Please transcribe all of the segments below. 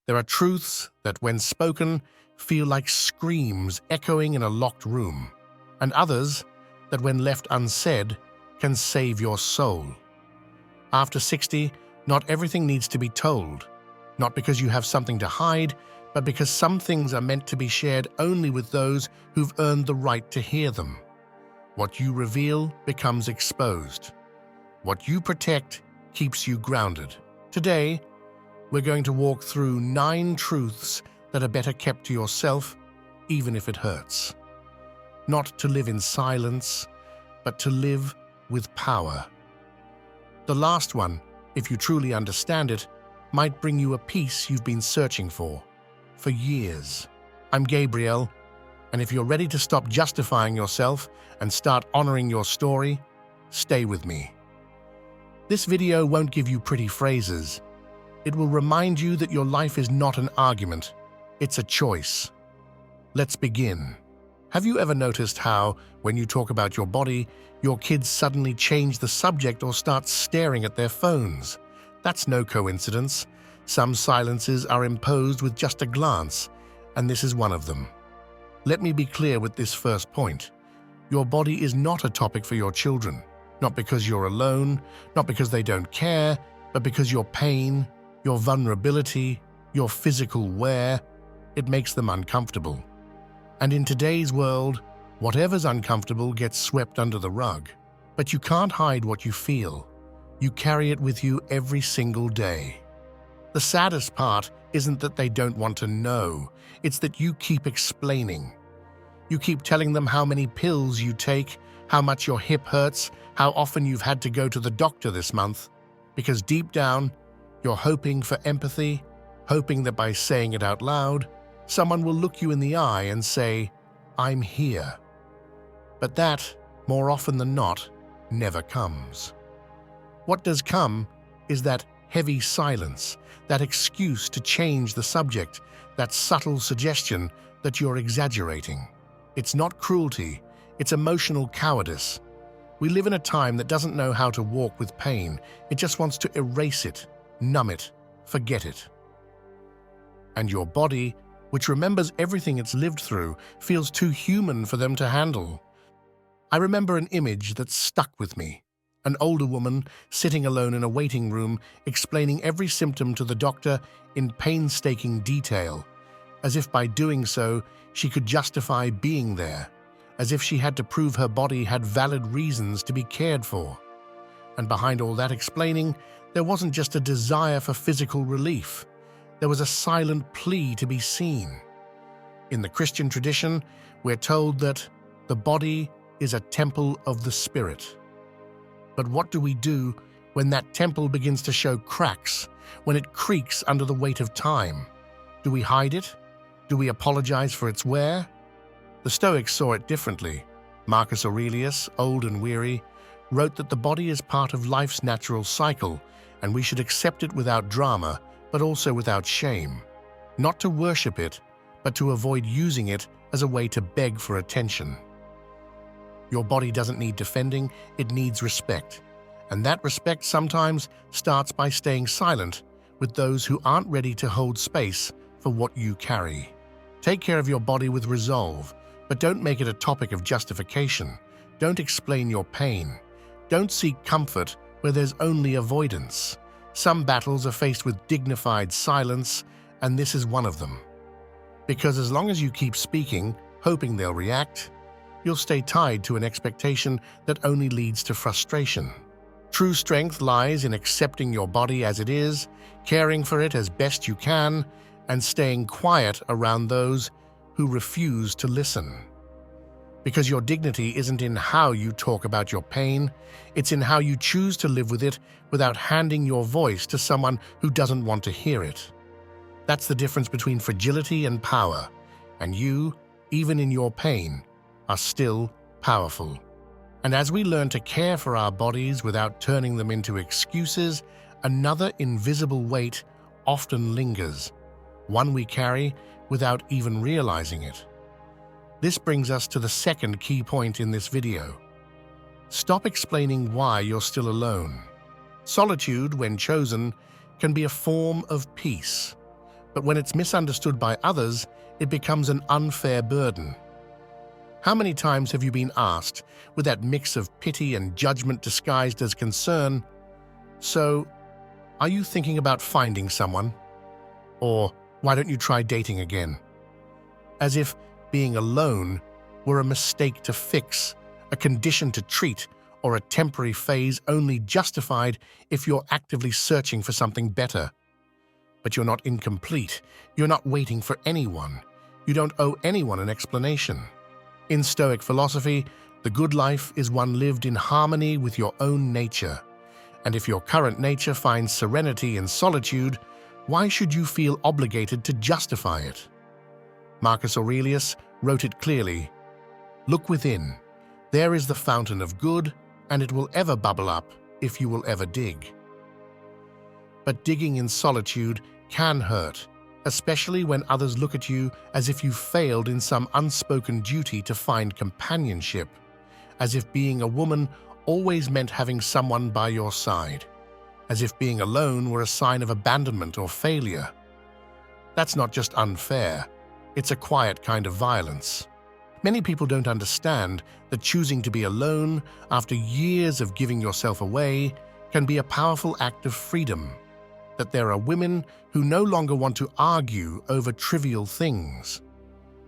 There are truths that, when spoken, feel like screams echoing in a locked room, and others that, when left unsaid, can save your soul. After 60, not everything needs to be told, not because you have something to hide, but because some things are meant to be shared only with those who've earned the right to hear them. What you reveal becomes exposed. What you protect keeps you grounded. Today, we're going to walk through 9 truths that are better kept to yourself, even if it hurts. Not to live in silence, but to live with power. The last one, if you truly understand it, might bring you a peace you've been searching for years. I'm Gabriel, and if you're ready to stop justifying yourself and start honoring your story, stay with me. This video won't give you pretty phrases. It will remind you that your life is not an argument, it's a choice. Let's begin. Have you ever noticed how, when you talk about your body, your kids suddenly change the subject or start staring at their phones? That's no coincidence. Some silences are imposed with just a glance, and this is one of them. Let me be clear with this first point. Your body is not a topic for your children, not because you're alone, not because they don't care, but because your pain, your vulnerability, your physical wear, it makes them uncomfortable. And in today's world, whatever's uncomfortable gets swept under the rug. But you can't hide what you feel. You carry it with you every single day. The saddest part isn't that they don't want to know, it's that you keep explaining. You keep telling them how many pills you take, how much your hip hurts, how often you've had to go to the doctor this month, because deep down, you're hoping for empathy, hoping that by saying it out loud, someone will look you in the eye and say, "I'm here." But that, more often than not, never comes. What does come is that heavy silence, that excuse to change the subject, that subtle suggestion that you're exaggerating. It's not cruelty, it's emotional cowardice. We live in a time that doesn't know how to walk with pain. It just wants to erase it, numb it, forget it. And your body, which remembers everything it's lived through, feels too human for them to handle. I remember an image that stuck with me. An older woman sitting alone in a waiting room, explaining every symptom to the doctor in painstaking detail, as if by doing so she could justify being there, as if she had to prove her body had valid reasons to be cared for. And behind all that explaining, there wasn't just a desire for physical relief. There was a silent plea to be seen. In the Christian tradition, we're told that the body is a temple of the Spirit. But what do we do when that temple begins to show cracks, when it creaks under the weight of time? Do we hide it? Do we apologize for its wear? The Stoics saw it differently. Marcus Aurelius, old and weary, wrote that the body is part of life's natural cycle, and we should accept it without drama, but also without shame. Not to worship it, but to avoid using it as a way to beg for attention. Your body doesn't need defending, it needs respect. And that respect sometimes starts by staying silent with those who aren't ready to hold space for what you carry. Take care of your body with resolve, but don't make it a topic of justification. Don't explain your pain. Don't seek comfort where there's only avoidance. Some battles are faced with dignified silence, and this is one of them. Because as long as you keep speaking, hoping they'll react, you'll stay tied to an expectation that only leads to frustration. True strength lies in accepting your body as it is, caring for it as best you can, and staying quiet around those who refuse to listen. Because your dignity isn't in how you talk about your pain, it's in how you choose to live with it without handing your voice to someone who doesn't want to hear it. That's the difference between fragility and power, and you, even in your pain, are still powerful. And as we learn to care for our bodies without turning them into excuses, another invisible weight often lingers, one we carry without even realizing it. This brings us to the second key point in this video. Stop explaining why you're still alone. Solitude, when chosen, can be a form of peace. But when it's misunderstood by others, it becomes an unfair burden. How many times have you been asked, with that mix of pity and judgment disguised as concern, "So, are you thinking about finding someone?" Or, "Why don't you try dating again?" As if being alone were a mistake to fix, a condition to treat, or a temporary phase only justified if you're actively searching for something better. But you're not incomplete. You're not waiting for anyone. You don't owe anyone an explanation. In Stoic philosophy, the good life is one lived in harmony with your own nature. And if your current nature finds serenity in solitude, why should you feel obligated to justify it? Marcus Aurelius wrote it clearly, "Look within. There is the fountain of good, and it will ever bubble up if you will ever dig." But digging in solitude can hurt, especially when others look at you as if you failed in some unspoken duty to find companionship, as if being a woman always meant having someone by your side, as if being alone were a sign of abandonment or failure. That's not just unfair, it's a quiet kind of violence. Many people don't understand that choosing to be alone after years of giving yourself away can be a powerful act of freedom, that there are women who no longer want to argue over trivial things,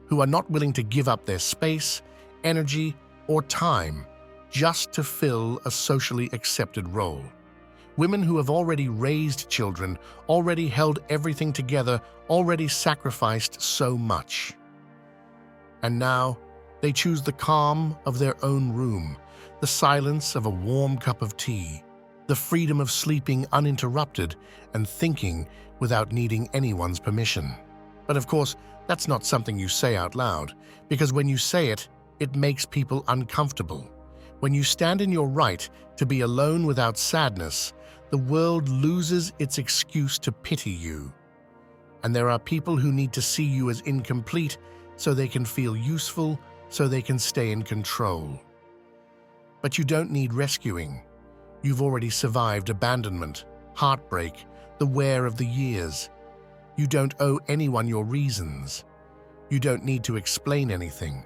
who are not willing to give up their space, energy, or time just to fill a socially accepted role. Women who have already raised children, already held everything together, already sacrificed so much. And now, they choose the calm of their own room, the silence of a warm cup of tea, the freedom of sleeping uninterrupted and thinking without needing anyone's permission. But of course, that's not something you say out loud, because when you say it, it makes people uncomfortable. When you stand in your right to be alone without sadness, the world loses its excuse to pity you. And there are people who need to see you as incomplete so they can feel useful, so they can stay in control. But you don't need rescuing. You've already survived abandonment, heartbreak, the wear of the years. You don't owe anyone your reasons. You don't need to explain anything.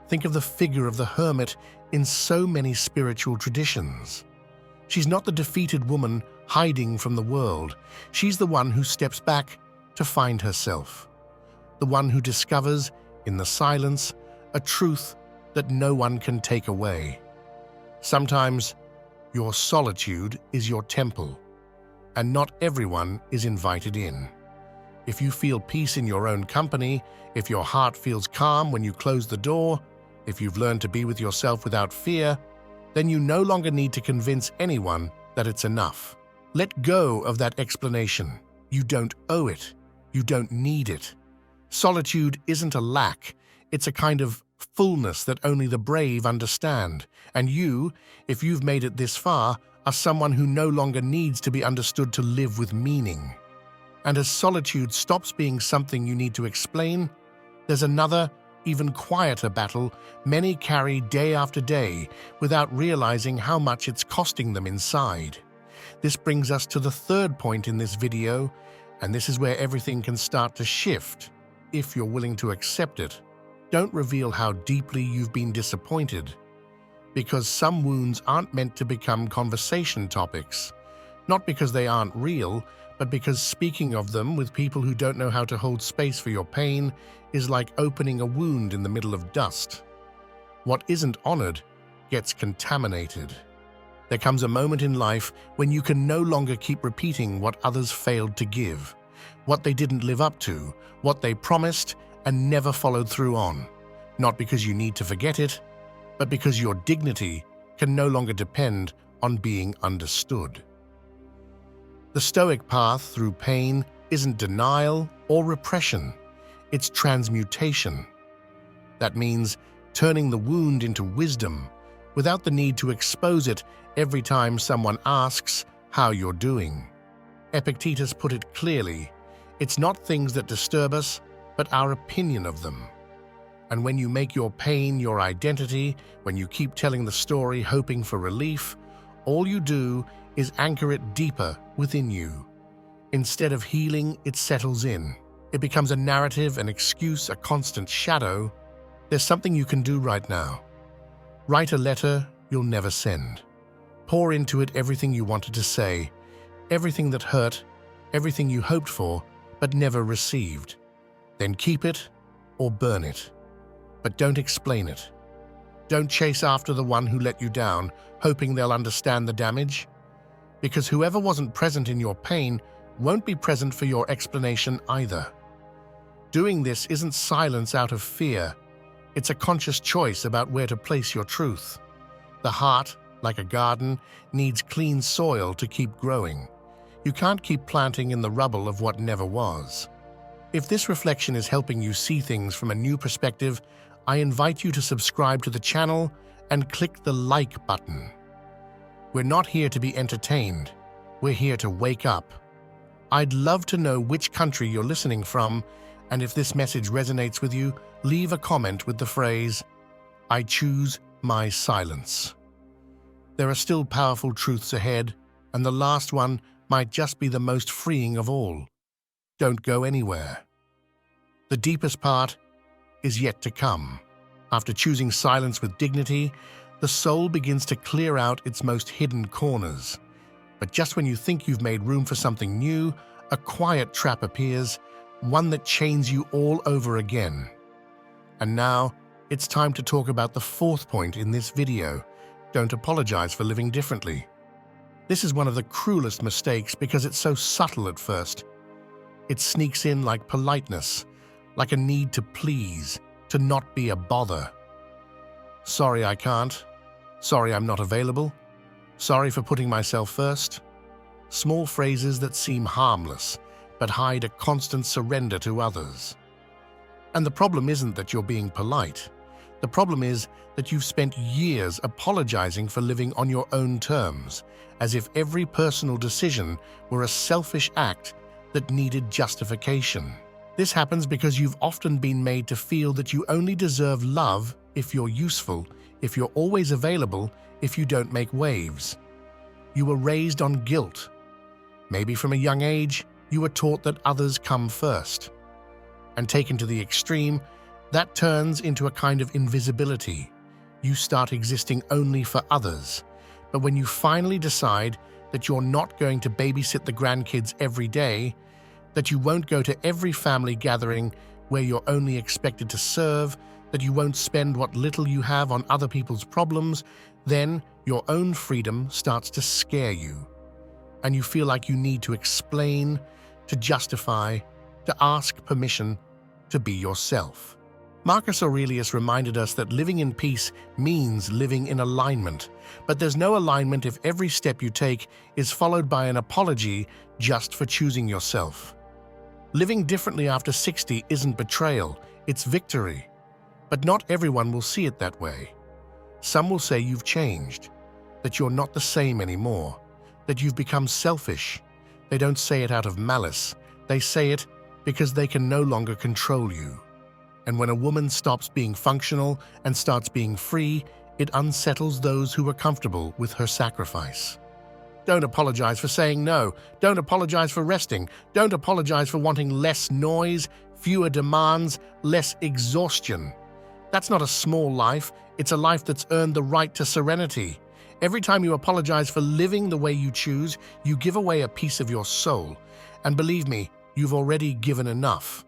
Think of the figure of the hermit in so many spiritual traditions. She's not the defeated woman hiding from the world. She's the one who steps back to find herself. The one who discovers, in the silence, a truth that no one can take away. Sometimes, your solitude is your temple, and not everyone is invited in. If you feel peace in your own company, if your heart feels calm when you close the door, if you've learned to be with yourself without fear, then you no longer need to convince anyone that it's enough. Let go of that explanation. You don't owe it. You don't need it. Solitude isn't a lack. It's a kind of fullness that only the brave understand. And you, if you've made it this far, are someone who no longer needs to be understood to live with meaning. And as solitude stops being something you need to explain, there's another, even quieter battle many carry day after day without realizing how much it's costing them inside. This brings us to the third point in this video, and this is where everything can start to shift, if you're willing to accept it. Don't reveal how deeply you've been disappointed, because some wounds aren't meant to become conversation topics, not because they aren't real, but because speaking of them with people who don't know how to hold space for your pain is like opening a wound in the middle of dust. What isn't honored gets contaminated. There comes a moment in life when you can no longer keep repeating what others failed to give, what they didn't live up to, what they promised and never followed through on, not because you need to forget it, but because your dignity can no longer depend on being understood. The Stoic path through pain isn't denial or repression, it's transmutation. That means turning the wound into wisdom without the need to expose it every time someone asks how you're doing. Epictetus put it clearly, it's not things that disturb us, but our opinion of them. And when you make your pain your identity, when you keep telling the story hoping for relief, all you do is anchor it deeper within you. Instead of healing, it settles in. It becomes a narrative, an excuse, a constant shadow. There's something you can do right now. Write a letter you'll never send. Pour into it everything you wanted to say, everything that hurt, everything you hoped for but never received. Then keep it or burn it. But don't explain it. Don't chase after the one who let you down, hoping they'll understand the damage. Because whoever wasn't present in your pain won't be present for your explanation either. Doing this isn't silence out of fear. It's a conscious choice about where to place your truth. The heart, like a garden, needs clean soil to keep growing. You can't keep planting in the rubble of what never was. If this reflection is helping you see things from a new perspective, I invite you to subscribe to the channel and click the like button. We're not here to be entertained. We're here to wake up. I'd love to know which country you're listening from, and if this message resonates with you, leave a comment with the phrase, "I choose my silence." There are still powerful truths ahead, and the last one might just be the most freeing of all. Don't go anywhere. The deepest part is yet to come. After choosing silence with dignity, the soul begins to clear out its most hidden corners. But just when you think you've made room for something new, a quiet trap appears, one that chains you all over again. And now, it's time to talk about the fourth point in this video. Don't apologize for living differently. This is one of the cruelest mistakes because it's so subtle at first. It sneaks in like politeness, like a need to please, to not be a bother. Sorry I can't. Sorry I'm not available. Sorry for putting myself first. Small phrases that seem harmless, but hide a constant surrender to others. And the problem isn't that you're being polite. The problem is that you've spent years apologizing for living on your own terms, as if every personal decision were a selfish act that needed justification. This happens because you've often been made to feel that you only deserve love if you're useful, if you're always available, if you don't make waves. You were raised on guilt. Maybe from a young age, you were taught that others come first. And taken to the extreme, that turns into a kind of invisibility. You start existing only for others. But when you finally decide that you're not going to babysit the grandkids every day, that you won't go to every family gathering where you're only expected to serve, that you won't spend what little you have on other people's problems, then your own freedom starts to scare you. And you feel like you need to explain, to justify, to ask permission to be yourself. Marcus Aurelius reminded us that living in peace means living in alignment, but there's no alignment if every step you take is followed by an apology just for choosing yourself. Living differently after 60 isn't betrayal, it's victory. But not everyone will see it that way. Some will say you've changed, that you're not the same anymore, that you've become selfish. They don't say it out of malice, they say it because they can no longer control you. And when a woman stops being functional and starts being free, it unsettles those who are comfortable with her sacrifice. Don't apologize for saying no. Don't apologize for resting. Don't apologize for wanting less noise, fewer demands, less exhaustion. That's not a small life. It's a life that's earned the right to serenity. Every time you apologize for living the way you choose, you give away a piece of your soul. And believe me, you've already given enough.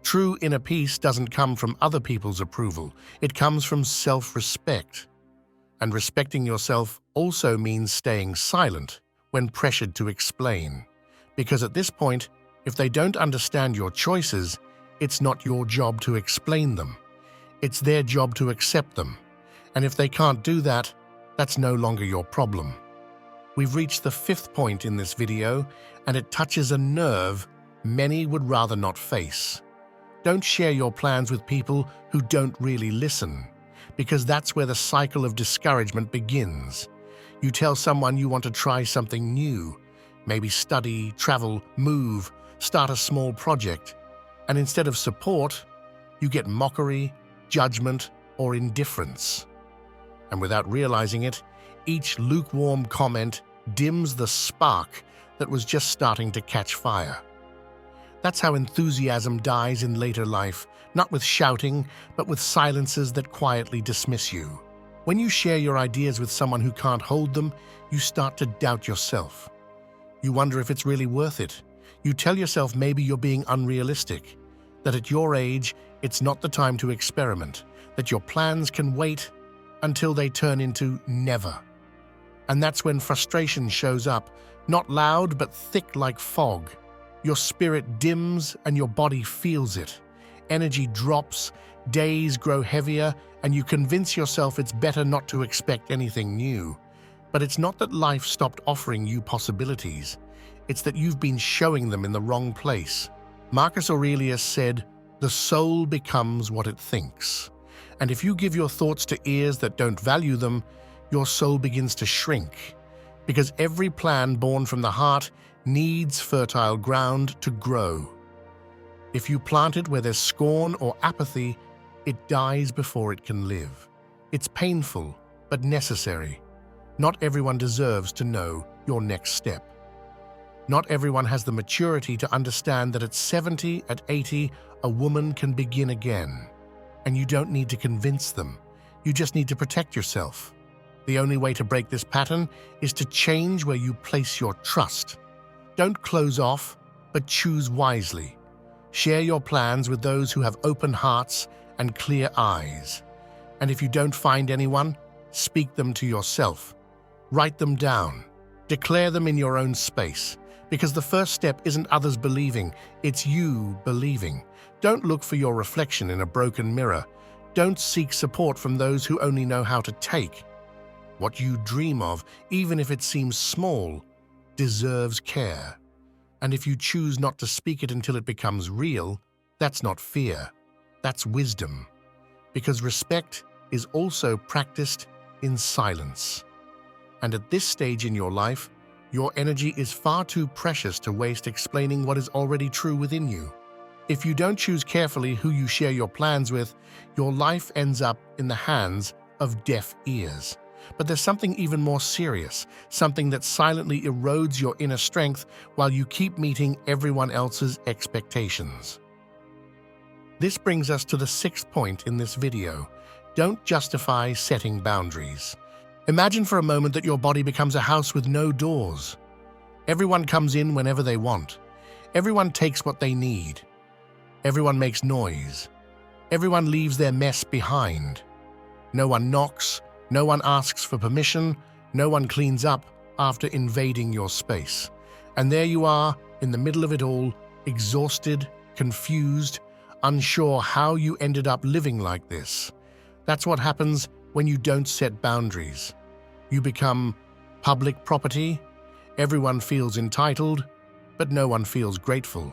True inner peace doesn't come from other people's approval. It comes from self-respect. And respecting yourself also means staying silent when pressured to explain. Because at this point, if they don't understand your choices, it's not your job to explain them. It's their job to accept them. And if they can't do that, that's no longer your problem. We've reached the fifth point in this video, and it touches a nerve many would rather not face. Don't share your plans with people who don't really listen, because that's where the cycle of discouragement begins. You tell someone you want to try something new, maybe study, travel, move, start a small project, and instead of support, you get mockery, judgment, or indifference. And without realizing it, each lukewarm comment dims the spark that was just starting to catch fire. That's how enthusiasm dies in later life, not with shouting, but with silences that quietly dismiss you. When you share your ideas with someone who can't hold them, you start to doubt yourself. You wonder if it's really worth it. You tell yourself maybe you're being unrealistic, that at your age, it's not the time to experiment, that your plans can wait until they turn into never. And that's when frustration shows up, not loud but thick like fog. Your spirit dims and your body feels it. Energy drops, days grow heavier, and you convince yourself it's better not to expect anything new. But it's not that life stopped offering you possibilities. It's that you've been showing them in the wrong place. Marcus Aurelius said, "The soul becomes what it thinks." And if you give your thoughts to ears that don't value them, your soul begins to shrink. Because every plan born from the heart needs fertile ground to grow. If you plant it where there's scorn or apathy, it dies before it can live. It's painful, but necessary. Not everyone deserves to know your next step. Not everyone has the maturity to understand that at 70, at 80, a woman can begin again. And you don't need to convince them. You just need to protect yourself. The only way to break this pattern is to change where you place your trust. Don't close off, but choose wisely. Share your plans with those who have open hearts and clear eyes. And if you don't find anyone, speak them to yourself. Write them down. Declare them in your own space. Because the first step isn't others believing, it's you believing. Don't look for your reflection in a broken mirror. Don't seek support from those who only know how to take. What you dream of, even if it seems small, deserves care. And if you choose not to speak it until it becomes real, that's not fear, that's wisdom. Because respect is also practiced in silence. And at this stage in your life, your energy is far too precious to waste explaining what is already true within you. If you don't choose carefully who you share your plans with, your life ends up in the hands of deaf ears. But there's something even more serious, something that silently erodes your inner strength while you keep meeting everyone else's expectations. This brings us to the sixth point in this video. Don't justify setting boundaries. Imagine for a moment that your body becomes a house with no doors. Everyone comes in whenever they want. Everyone takes what they need. Everyone makes noise. Everyone leaves their mess behind. No one knocks. No one asks for permission, no one cleans up after invading your space. And there you are, in the middle of it all, exhausted, confused, unsure how you ended up living like this. That's what happens when you don't set boundaries. You become public property, everyone feels entitled, but no one feels grateful.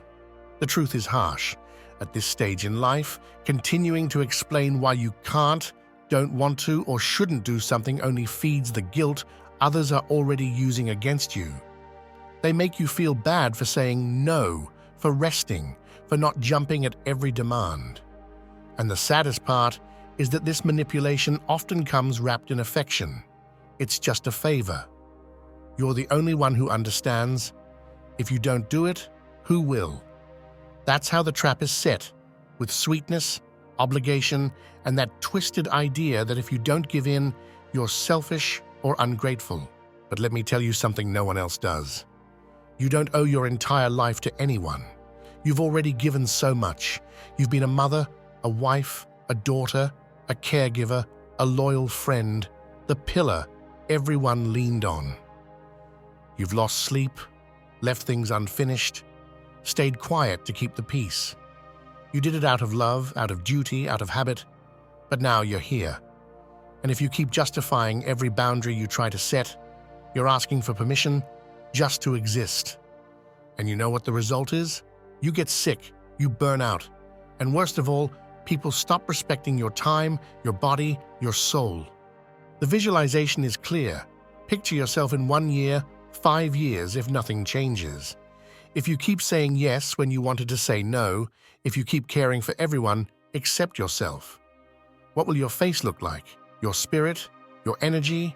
The truth is harsh. At this stage in life, continuing to explain why you can't, don't want to, or shouldn't do something only feeds the guilt others are already using against you. They make you feel bad for saying no, for resting, for not jumping at every demand. And the saddest part is that this manipulation often comes wrapped in affection. It's just a favor. You're the only one who understands. If you don't do it, who will? That's how the trap is set, with sweetness, obligation, and that twisted idea that if you don't give in, you're selfish or ungrateful. But let me tell you something no one else does. You don't owe your entire life to anyone. You've already given so much. You've been a mother, a wife, a daughter, a caregiver, a loyal friend, the pillar everyone leaned on. You've lost sleep, left things unfinished, stayed quiet to keep the peace. You did it out of love, out of duty, out of habit, but now you're here. And if you keep justifying every boundary you try to set, you're asking for permission just to exist. And you know what the result is? You get sick, you burn out, and worst of all, people stop respecting your time, your body, your soul. The visualization is clear. Picture yourself in 1 year, 5 years if nothing changes. If you keep saying yes when you wanted to say no, if you keep caring for everyone except yourself, what will your face look like? Your spirit? Your energy?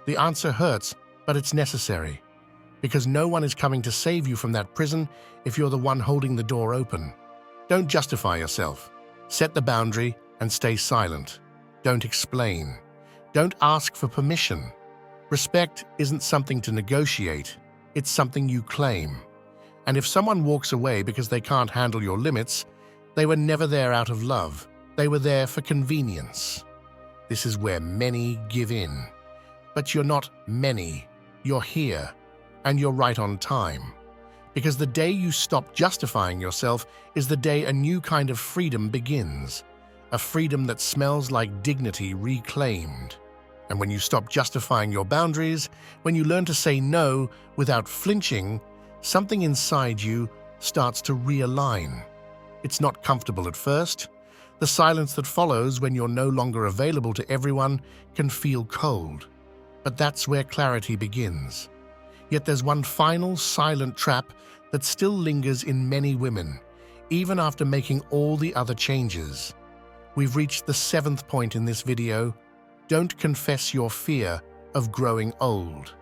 The answer hurts, but it's necessary. because no one is coming to save you from that prison if you're the one holding the door open. Don't justify yourself. Set the boundary and stay silent. Don't explain. Don't ask for permission. Respect isn't something to negotiate. It's something you claim. And if someone walks away because they can't handle your limits, they were never there out of love. They were there for convenience. This is where many give in. But you're not many. You're here. And you're right on time. Because the day you stop justifying yourself is the day a new kind of freedom begins. A freedom that smells like dignity reclaimed. And when you stop justifying your boundaries, when you learn to say no without flinching, something inside you starts to realign. It's not comfortable at first. The silence that follows when you're no longer available to everyone can feel cold. But that's where clarity begins. Yet there's one final silent trap that still lingers in many women, even after making all the other changes. We've reached the 7th point in this video. Don't confess your fear of growing old.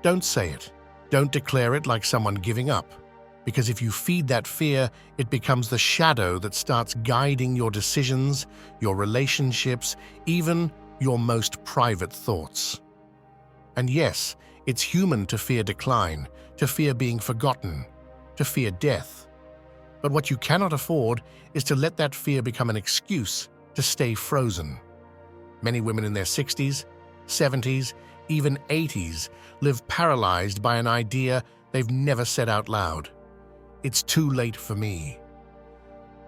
Don't say it. Don't declare it like someone giving up. Because if you feed that fear, it becomes the shadow that starts guiding your decisions, your relationships, even your most private thoughts. And yes, it's human to fear decline, to fear being forgotten, to fear death. But what you cannot afford is to let that fear become an excuse to stay frozen. Many women in their 60s, 70s, even 80s live paralyzed by an idea they've never said out loud. It's too late for me.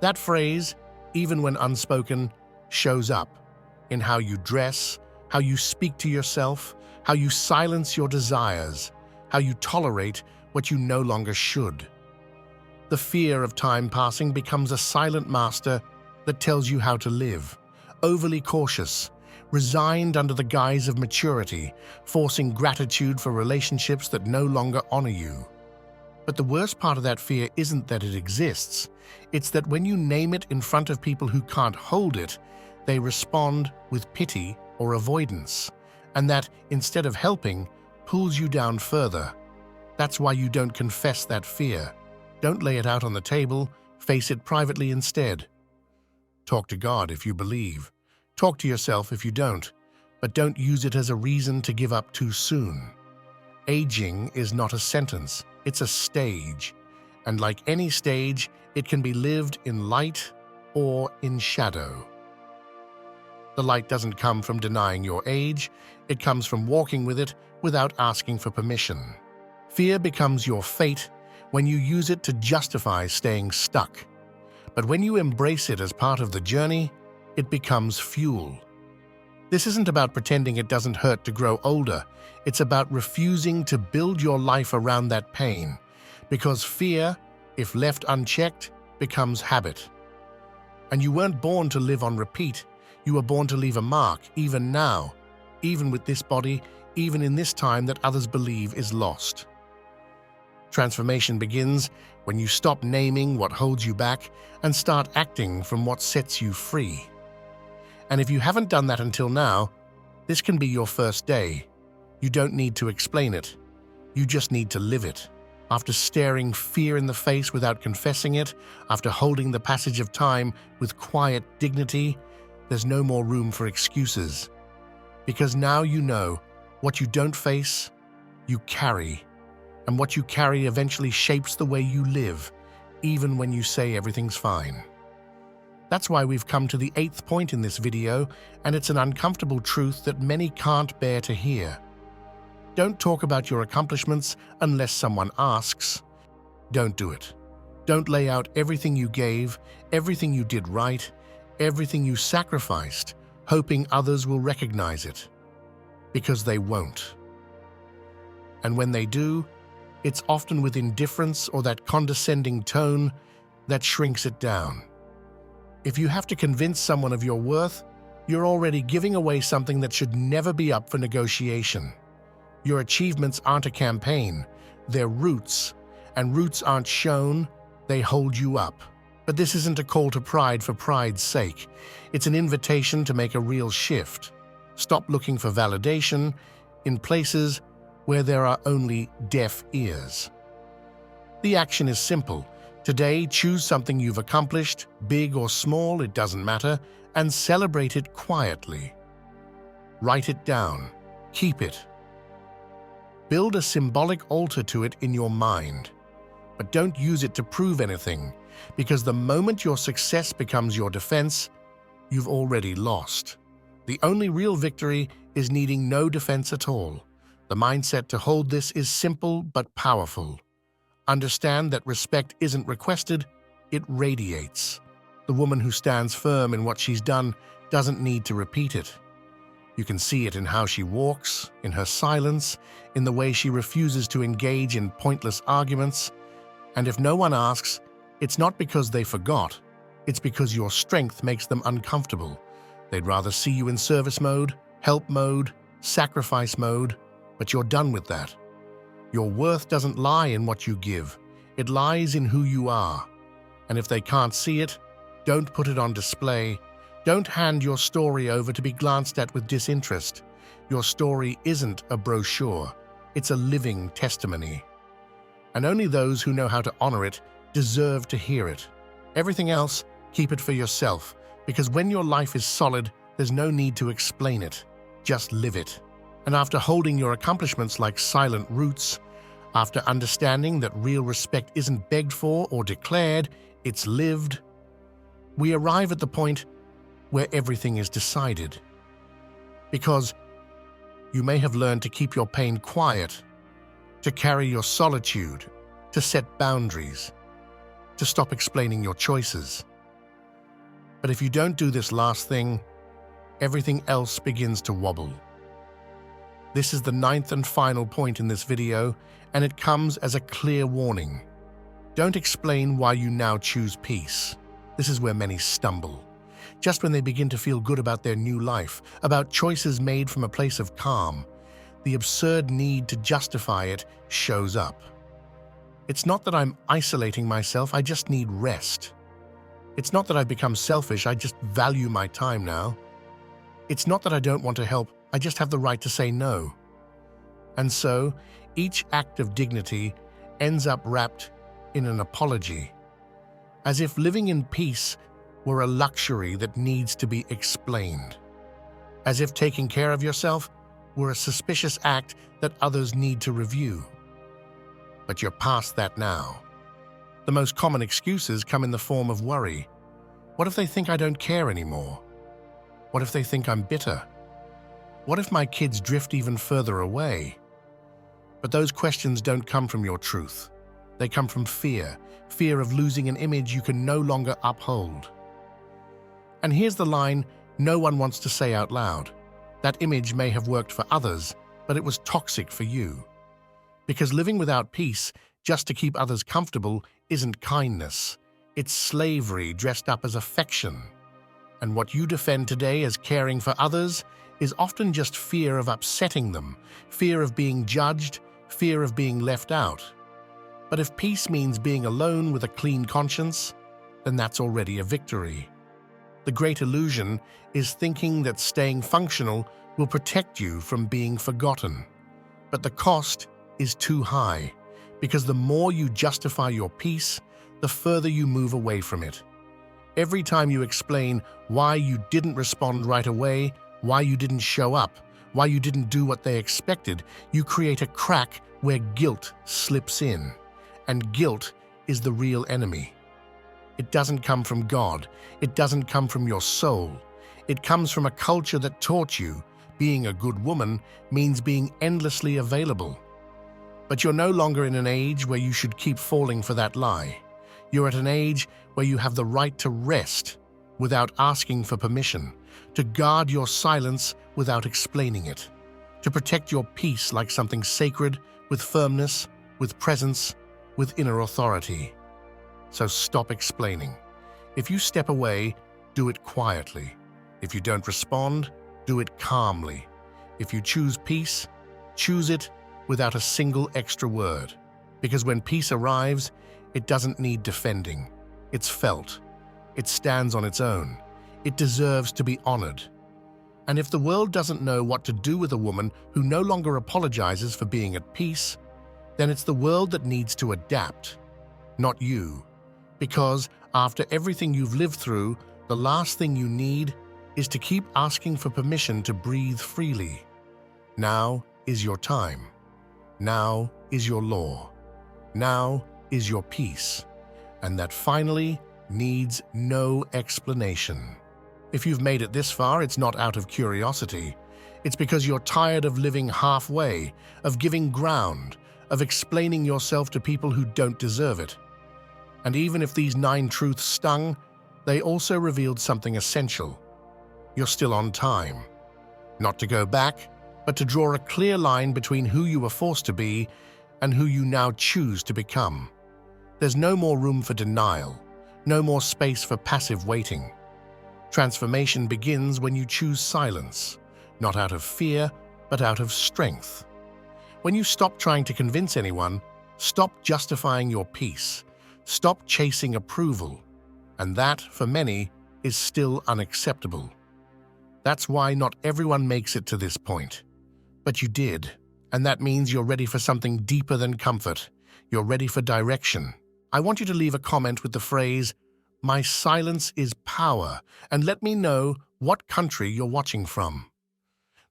That phrase, even when unspoken, shows up in how you dress, how you speak to yourself, how you silence your desires, how you tolerate what you no longer should. The fear of time passing becomes a silent master that tells you how to live, overly cautious, resigned under the guise of maturity, forcing gratitude for relationships that no longer honor you. But the worst part of that fear isn't that it exists. It's that when you name it in front of people who can't hold it, they respond with pity or avoidance, and that, instead of helping, pulls you down further. That's why you don't confess that fear. Don't lay it out on the table, face it privately instead. Talk to God if you believe. Talk to yourself if you don't, but don't use it as a reason to give up too soon. Aging is not a sentence, it's a stage. And like any stage, it can be lived in light or in shadow. The light doesn't come from denying your age, it comes from walking with it without asking for permission. Fear becomes your fate when you use it to justify staying stuck. But when you embrace it as part of the journey, it becomes fuel. This isn't about pretending it doesn't hurt to grow older. It's about refusing to build your life around that pain, because fear, if left unchecked, becomes habit. And you weren't born to live on repeat. You were born to leave a mark, even now, even with this body, even in this time that others believe is lost. Transformation begins when you stop naming what holds you back and start acting from what sets you free. And if you haven't done that until now, this can be your first day. You don't need to explain it. You just need to live it. After staring fear in the face without confessing it, after holding the passage of time with quiet dignity, there's no more room for excuses. Because now you know what you don't face, you carry. And what you carry eventually shapes the way you live, even when you say everything's fine. That's why we've come to the 8th point in this video, and it's an uncomfortable truth that many can't bear to hear. Don't talk about your accomplishments unless someone asks. Don't do it. Don't lay out everything you gave, everything you did right, everything you sacrificed, hoping others will recognize it. Because they won't. And when they do, it's often with indifference or that condescending tone that shrinks it down. If you have to convince someone of your worth, you're already giving away something that should never be up for negotiation. Your achievements aren't a campaign, they're roots, and roots aren't shown, they hold you up. But this isn't a call to pride for pride's sake. It's an invitation to make a real shift. Stop looking for validation in places where there are only deaf ears. The action is simple. Today, choose something you've accomplished, big or small, it doesn't matter, and celebrate it quietly. Write it down. Keep it. Build a symbolic altar to it in your mind. But don't use it to prove anything, because the moment your success becomes your defense, you've already lost. The only real victory is needing no defense at all. The mindset to hold this is simple but powerful. Understand that respect isn't requested, it radiates. The woman who stands firm in what she's done doesn't need to repeat it. You can see it in how she walks, in her silence, in the way she refuses to engage in pointless arguments. And if no one asks, it's not because they forgot, it's because your strength makes them uncomfortable. They'd rather see you in service mode, help mode, sacrifice mode, but you're done with that. Your worth doesn't lie in what you give, it lies in who you are. And if they can't see it, don't put it on display. Don't hand your story over to be glanced at with disinterest. Your story isn't a brochure, it's a living testimony. And only those who know how to honor it deserve to hear it. Everything else, keep it for yourself, because when your life is solid, there's no need to explain it. Just live it. And after holding your accomplishments like silent roots, after understanding that real respect isn't begged for or declared, it's lived, we arrive at the point where everything is decided. Because you may have learned to keep your pain quiet, to carry your solitude, to set boundaries, to stop explaining your choices. But if you don't do this last thing, everything else begins to wobble. This is the 9th and final point in this video, and it comes as a clear warning. Don't explain why you now choose peace. This is where many stumble. Just when they begin to feel good about their new life, about choices made from a place of calm, the absurd need to justify it shows up. It's not that I'm isolating myself, I just need rest. It's not that I've become selfish, I just value my time now. It's not that I don't want to help, I just have the right to say no. And so, each act of dignity ends up wrapped in an apology, as if living in peace were a luxury that needs to be explained, as if taking care of yourself were a suspicious act that others need to review. But you're past that now. The most common excuses come in the form of worry. What if they think I don't care anymore? What if they think I'm bitter? What if my kids drift even further away? But those questions don't come from your truth. They come from fear of losing an image you can no longer uphold. And here's the line no one wants to say out loud. That image may have worked for others, but it was toxic for you. Because living without peace, just to keep others comfortable, isn't kindness. It's slavery dressed up as affection. And what you defend today as caring for others is often just fear of upsetting them, fear of being judged, fear of being left out. But if peace means being alone with a clean conscience, then that's already a victory. The great illusion is thinking that staying functional will protect you from being forgotten. But the cost is too high, because the more you justify your peace, the further you move away from it. Every time you explain why you didn't respond right away, why you didn't show up, why you didn't do what they expected, you create a crack where guilt slips in. And guilt is the real enemy. It doesn't come from God. It doesn't come from your soul. It comes from a culture that taught you being a good woman means being endlessly available. But you're no longer in an age where you should keep falling for that lie. You're at an age where you have the right to rest without asking for permission, to guard your silence without explaining it, to protect your peace like something sacred, with firmness, with presence, with inner authority. So stop explaining. If you step away, do it quietly. If you don't respond, do it calmly. If you choose peace, choose it without a single extra word. Because when peace arrives, it doesn't need defending. It's felt. It stands on its own. It deserves to be honored. And if the world doesn't know what to do with a woman who no longer apologizes for being at peace, then it's the world that needs to adapt, not you. Because after everything you've lived through, the last thing you need is to keep asking for permission to breathe freely. Now is your time. Now is your law. Now is your peace. And that finally needs no explanation. If you've made it this far, it's not out of curiosity. It's because you're tired of living halfway, of giving ground, of explaining yourself to people who don't deserve it. And even if these 9 truths stung, they also revealed something essential. You're still on time. Not to go back, but to draw a clear line between who you were forced to be and who you now choose to become. There's no more room for denial, no more space for passive waiting. Transformation begins when you choose silence, not out of fear, but out of strength. When you stop trying to convince anyone, stop justifying your peace, stop chasing approval, and that, for many, is still unacceptable. That's why not everyone makes it to this point. But you did, and that means you're ready for something deeper than comfort. You're ready for direction. I want you to leave a comment with the phrase, "My silence is power," and let me know what country you're watching from.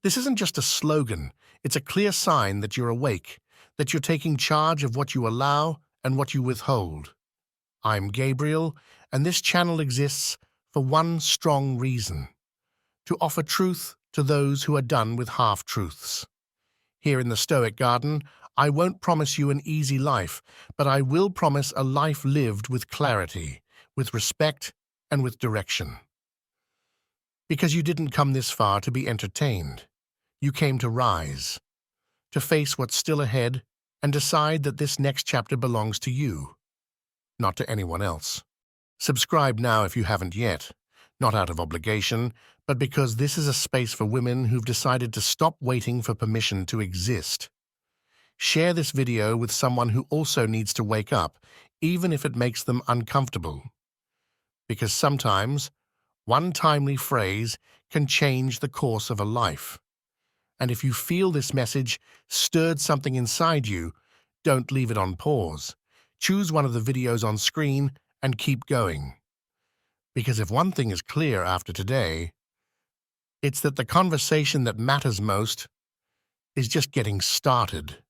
This isn't just a slogan, it's a clear sign that you're awake, that you're taking charge of what you allow and what you withhold. I'm Gabriel, and this channel exists for one strong reason: to offer truth to those who are done with half-truths. Here in the Stoic Garden, I won't promise you an easy life, but I will promise a life lived with clarity, with respect, and with direction. Because you didn't come this far to be entertained. You came to rise, to face what's still ahead, and decide that this next chapter belongs to you, not to anyone else. Subscribe now if you haven't yet, not out of obligation, but because this is a space for women who've decided to stop waiting for permission to exist. Share this video with someone who also needs to wake up, even if it makes them uncomfortable. Because sometimes, one timely phrase can change the course of a life. And if you feel this message stirred something inside you, don't leave it on pause. Choose one of the videos on screen and keep going. Because if one thing is clear after today, it's that the conversation that matters most is just getting started.